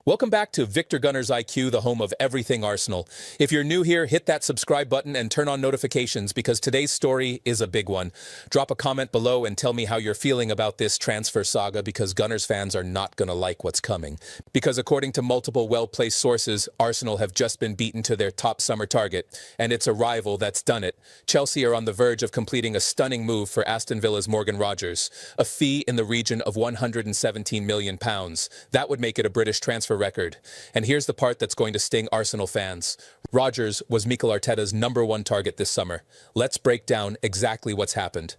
Welcome back to Victor Gunner's IQ, the home of everything Arsenal. If you're new here, hit that subscribe button and turn on notifications because today's story is a big one. Drop a comment below and tell me how you're feeling about this transfer saga because Gunners fans are not going to like what's coming. Because according to multiple well-placed sources, Arsenal have just been beaten to their top summer target, and it's a rival that's done it. Chelsea are on the verge of completing a stunning move for Aston Villa's Morgan Rogers, a fee in the region of £117 million. That would make it a British transfer record. And here's the part that's going to sting Arsenal fans. Rogers was Mikel Arteta's #1 target this summer. Let's break down exactly what's happened.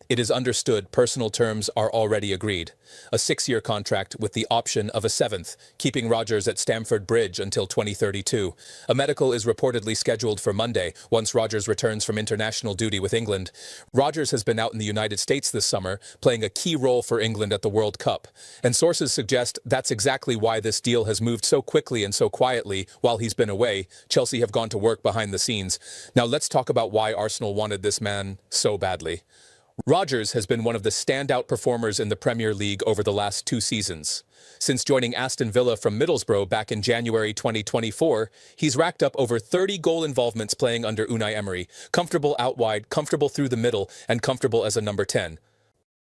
It is understood personal terms are already agreed. A 6-year contract with the option of a 7th, keeping Rogers at Stamford Bridge until 2032. A medical is reportedly scheduled for Monday, once Rogers returns from international duty with England. Rogers has been out in the United States this summer, playing a key role for England at the World Cup. And sources suggest that's exactly why this deal has moved so quickly and so quietly while he's been away. Chelsea have gone to work behind the scenes. Now let's talk about why Arsenal wanted this man so badly. Rogers has been one of the standout performers in the Premier League over the last 2 seasons. Since joining Aston Villa from Middlesbrough back in January 2024, he's racked up over 30 goal involvements playing under Unai Emery, comfortable out wide, comfortable through the middle, and comfortable as a number 10.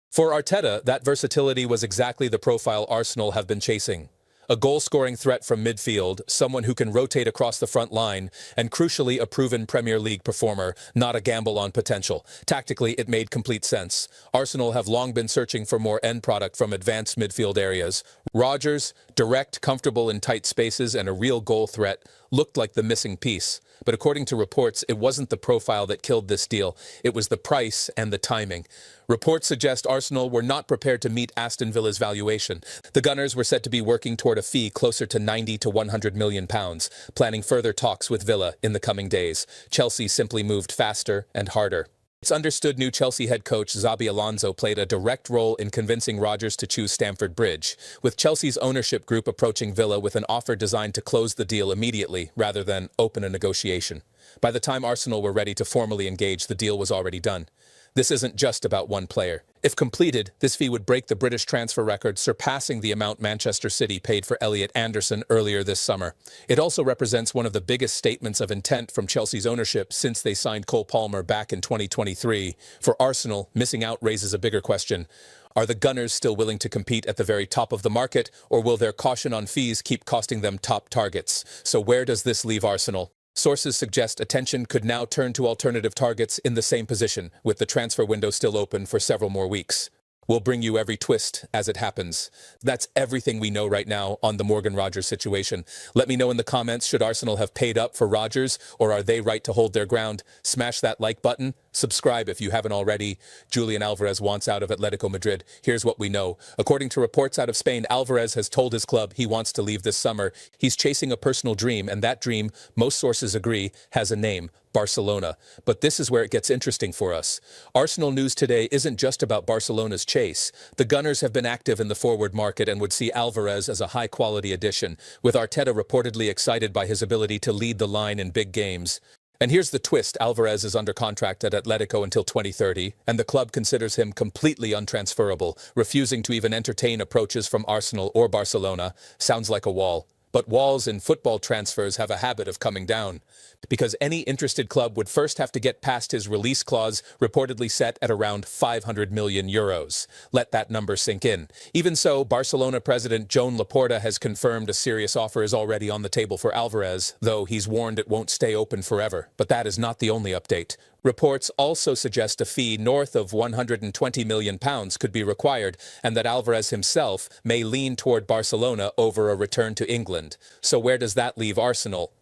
For Arteta, that versatility was exactly the profile Arsenal have been chasing. A goal-scoring threat from midfield, someone who can rotate across the front line, and crucially a proven Premier League performer, not a gamble on potential. Tactically, it made complete sense. Arsenal have long been searching for more end product from advanced midfield areas. Rogers, direct, comfortable in tight spaces, and a real goal threat, looked like the missing piece. But according to reports, it wasn't the profile that killed this deal. It was the price and the timing. Reports suggest Arsenal were not prepared to meet Aston Villa's valuation. The Gunners were said to be working toward a fee closer to £90 to £100 million, planning further talks with Villa in the coming days. Chelsea simply moved faster and harder. It's understood new Chelsea head coach Xabi Alonso played a direct role in convincing Rogers to choose Stamford Bridge, with Chelsea's ownership group approaching Villa with an offer designed to close the deal immediately rather than open a negotiation. By the time Arsenal were ready to formally engage, the deal was already done. This isn't just about one player. If completed, this fee would break the British transfer record, surpassing the amount Manchester City paid for Elliot Anderson earlier this summer. It also represents one of the biggest statements of intent from Chelsea's ownership since they signed Cole Palmer back in 2023. For Arsenal, missing out raises a bigger question. Are the Gunners still willing to compete at the very top of the market, or will their caution on fees keep costing them top targets? So where does this leave Arsenal? Sources suggest attention could now turn to alternative targets in the same position, with the transfer window still open for several more weeks. We'll bring you every twist as it happens. That's everything we know right now on the Morgan Rogers situation. Let me know in the comments, should Arsenal have paid up for Rogers, or are they right to hold their ground? Smash that like button. Subscribe if you haven't already. Julián Álvarez wants out of Atletico Madrid. Here's what we know. According to reports out of Spain, Álvarez has told his club he wants to leave this summer. He's chasing a personal dream, and that dream, most sources agree, has a name: Barcelona. But this is where it gets interesting for us. Arsenal news today isn't just about Barcelona's chase. The Gunners have been active in the forward market and would see Álvarez as a high-quality addition, with Arteta reportedly excited by his ability to lead the line in big games. And here's the twist: Álvarez is under contract at Atletico until 2030, and the club considers him completely untransferable, refusing to even entertain approaches from Arsenal or Barcelona. Sounds like a wall. But walls in football transfers have a habit of coming down, because any interested club would first have to get past his release clause, reportedly set at around €500 million. Let that number sink in. Even so, Barcelona president Joan Laporta has confirmed a serious offer is already on the table for Álvarez, though he's warned it won't stay open forever. But that is not the only update. Reports also suggest a fee north of £120 million could be required, and that Álvarez himself may lean toward Barcelona over a return to England. So where does that leave Arsenal?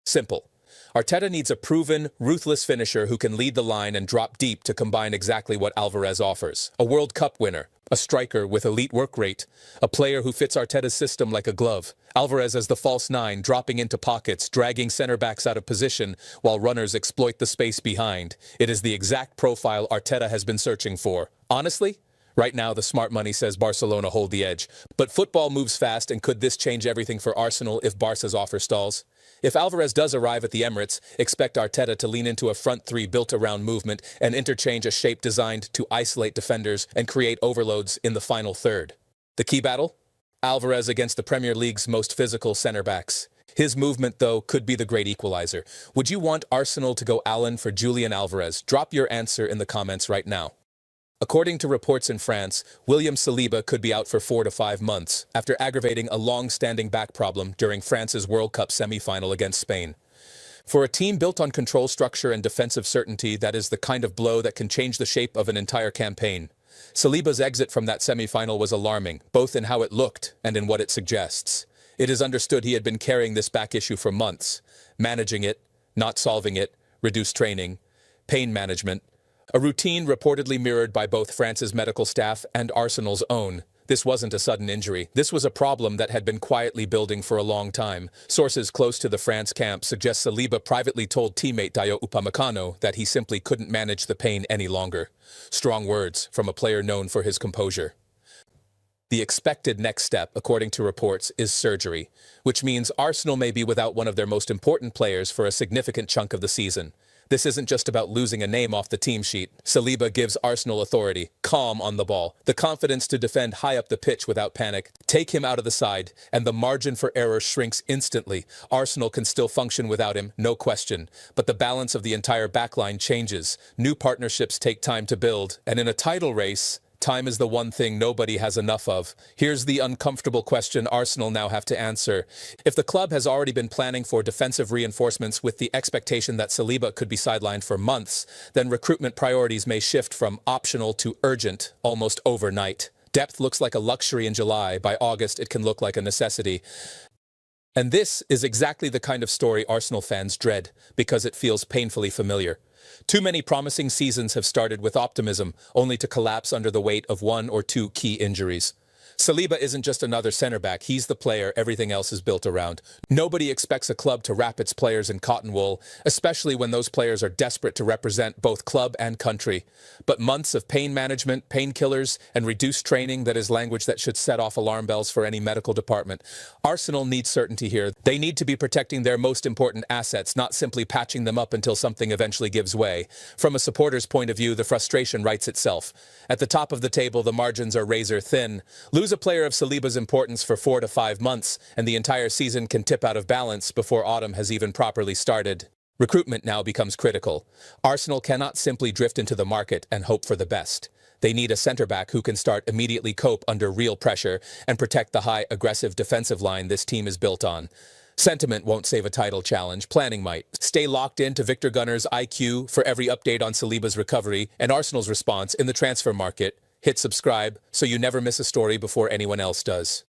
Simple. Arteta needs a proven, ruthless finisher who can lead the line and drop deep to combine exactly what Álvarez offers. A World Cup winner, a striker with elite work rate, a player who fits Arteta's system like a glove. Álvarez as the false nine, dropping into pockets, dragging center-backs out of position while runners exploit the space behind. It is the exact profile Arteta has been searching for. Honestly, right now the smart money says Barcelona hold the edge. But football moves fast, and could this change everything for Arsenal if Barca's offer stalls? If Álvarez does arrive at the Emirates, expect Arteta to lean into a front three built around movement and interchange a shape designed to isolate defenders and create overloads in the final third. The key battle? Álvarez against the Premier League's most physical centre-backs. His movement, though, could be the great equalizer. Would you want Arsenal to go Allen for Julián Álvarez? Drop your answer in the comments right now. According to reports in France, William Saliba could be out for 4 to 5 months after aggravating a long-standing back problem during France's World Cup semi-final against Spain. For a team built on control structure and defensive certainty, that is the kind of blow that can change the shape of an entire campaign. Saliba's exit from that semi-final was alarming, both in how it looked and in what it suggests. It is understood he had been carrying this back issue for months, managing it, not solving it, reduced training, pain management, a routine reportedly mirrored by both France's medical staff and Arsenal's own. This wasn't a sudden injury. This was a problem that had been quietly building for a long time. Sources close to the France camp suggest Saliba privately told teammate Dayo Upamecano that he simply couldn't manage the pain any longer. Strong words from a player known for his composure. The expected next step, according to reports, is surgery, which means Arsenal may be without one of their most important players for a significant chunk of the season. This isn't just about losing a name off the team sheet. Saliba gives Arsenal authority, calm on the ball, the confidence to defend high up the pitch without panic. Take him out of the side, and the margin for error shrinks instantly. Arsenal can still function without him, no question. But the balance of the entire backline changes. New partnerships take time to build, and in a title race, time is the one thing nobody has enough of. Here's the uncomfortable question Arsenal now have to answer. If the club has already been planning for defensive reinforcements with the expectation that Saliba could be sidelined for months, then recruitment priorities may shift from optional to urgent almost overnight. Depth looks like a luxury in July. By August, it can look like a necessity. And this is exactly the kind of story Arsenal fans dread, because it feels painfully familiar. Too many promising seasons have started with optimism, only to collapse under the weight of 1 or 2 key injuries. Saliba isn't just another centre-back, he's the player everything else is built around. Nobody expects a club to wrap its players in cotton wool, especially when those players are desperate to represent both club and country. But months of pain management, painkillers, and reduced training, that is language that should set off alarm bells for any medical department. Arsenal needs certainty here. They need to be protecting their most important assets, not simply patching them up until something eventually gives way. From a supporter's point of view, the frustration writes itself. At the top of the table, the margins are razor thin. Lose a player of Saliba's importance for 4 to 5 months, and the entire season can tip out of balance before autumn has even properly started. Recruitment now becomes critical. Arsenal cannot simply drift into the market and hope for the best. They need a centre-back who can start immediately, cope under real pressure, and protect the high, aggressive defensive line this team is built on. Sentiment won't save a title challenge, planning might. Stay locked in to Victor Gunner's IQ for every update on Saliba's recovery and Arsenal's response in the transfer market. Hit subscribe so you never miss a story before anyone else does.